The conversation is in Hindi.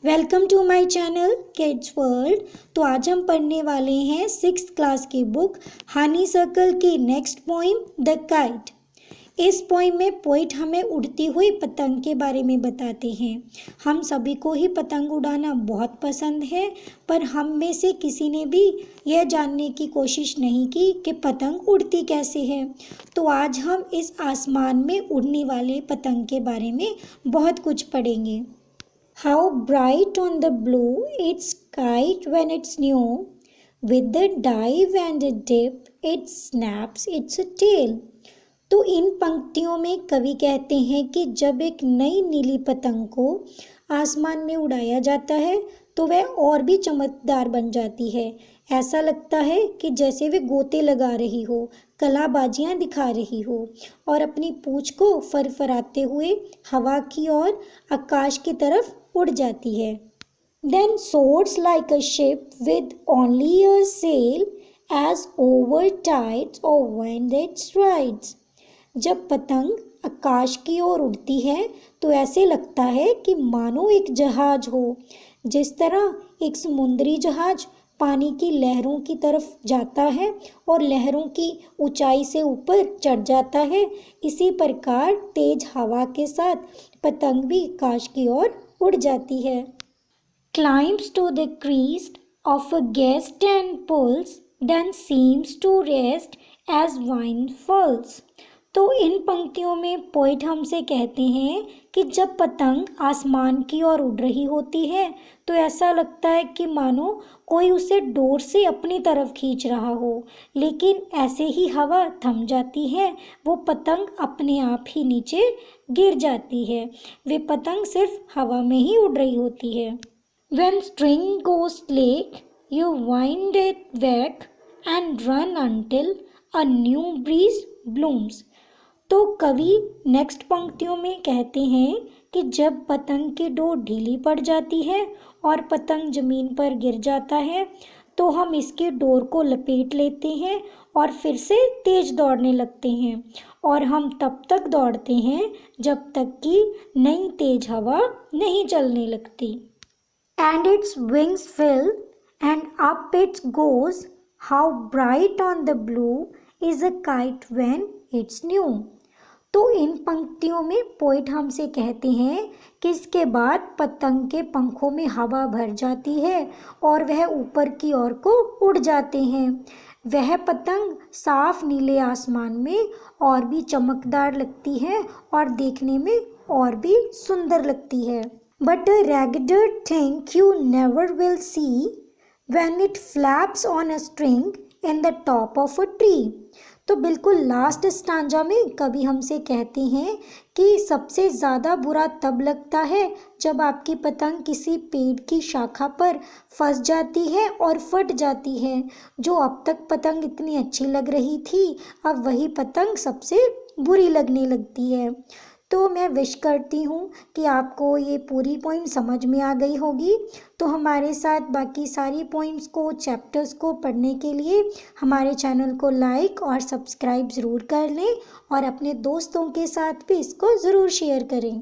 Welcome to my channel kids world. तो आज हम पढ़ने वाले हैं 6th क्लास की बुक हनी सर्कल की नेक्स्ट पोइम द काइट। इस पोइम में पोइट हमें उड़ती हुई पतंग के बारे में बताते हैं। हम सभी को ही पतंग उड़ाना बहुत पसंद है, पर हम में से किसी ने भी यह जानने की कोशिश नहीं की कि पतंग उड़ती कैसे है। तो आज हम इस आसमान में उड़ने वाले पतंग के बारे में बहुत कुछ पढ़ेंगे। How bright on the blue its kite when it's new, with the dive and the dip it snaps its tail। तो इन पंक्तियों में कवि कहते हैं कि जब एक नई नीली पतंग को आसमान में उड़ाया जाता है तो वह और भी चमकदार बन जाती है। ऐसा लगता है कि जैसे वे गोते लगा रही हो, कलाबाजियां दिखा रही हो और अपनी पूंछ को फरफराते हुए हवा की ओर आकाश की तरफ उड़ जाती है। Then soars like a ship with only a sail as over tides or wind it rides। जब पतंग आकाश की ओर उड़ती है तो ऐसे लगता है कि मानो एक जहाज हो। जिस तरह एक समुद्री जहाज पानी की लहरों की तरफ जाता है और लहरों की ऊंचाई से ऊपर चढ़ जाता है, इसी प्रकार तेज हवा के साथ पतंग भी आकाश की ओर उड़ जाती है। Climbs to the crest of a gust and pulls, then seems to rest as wind falls। तो इन पंक्तियों में पोइट हमसे कहते हैं कि जब पतंग आसमान की ओर उड़ रही होती है तो ऐसा लगता है कि मानो कोई उसे डोर से अपनी तरफ खींच रहा हो, लेकिन ऐसे ही हवा थम जाती है, वो पतंग अपने आप ही नीचे गिर जाती है। वे पतंग सिर्फ हवा में ही उड़ रही होती है। When string goes slack, you wind it back and run until a new breeze blooms। तो कवि नेक्स्ट पंक्तियों में कहते हैं कि जब पतंग की डोर ढीली पड़ जाती है और पतंग जमीन पर गिर जाता है तो हम इसकी डोर को लपेट लेते हैं और फिर से तेज दौड़ने लगते हैं, और हम तब तक दौड़ते हैं जब तक कि नई तेज हवा नहीं चलने लगती। And its wings fill and up it goes, how bright on the blue is a kite when it's new। तो इन पंक्तियों में पोइट हमसे कहते हैं कि इसके बाद पतंग के पंखों में हवा भर जाती है और वह ऊपर की ओर को उड़ जाते हैं। वह पतंग साफ नीले आसमान में और भी चमकदार लगती है और देखने में और भी सुंदर लगती है। But a raggeder thing you never will see when it flaps on a string in the top of a tree। तो बिल्कुल लास्ट स्टांजा में कवि हमसे कहते हैं कि सबसे ज़्यादा बुरा तब लगता है जब आपकी पतंग किसी पेड़ की शाखा पर फंस जाती है और फट जाती है। जो अब तक पतंग इतनी अच्छी लग रही थी, अब वही पतंग सबसे बुरी लगने लगती है। तो मैं विश करती हूँ कि आपको ये पूरी पोइम समझ में आ गई होगी। तो हमारे साथ बाकी सारी पोइम्स को, चैप्टर्स को पढ़ने के लिए हमारे चैनल को लाइक और सब्सक्राइब ज़रूर कर लें और अपने दोस्तों के साथ भी इसको ज़रूर शेयर करें।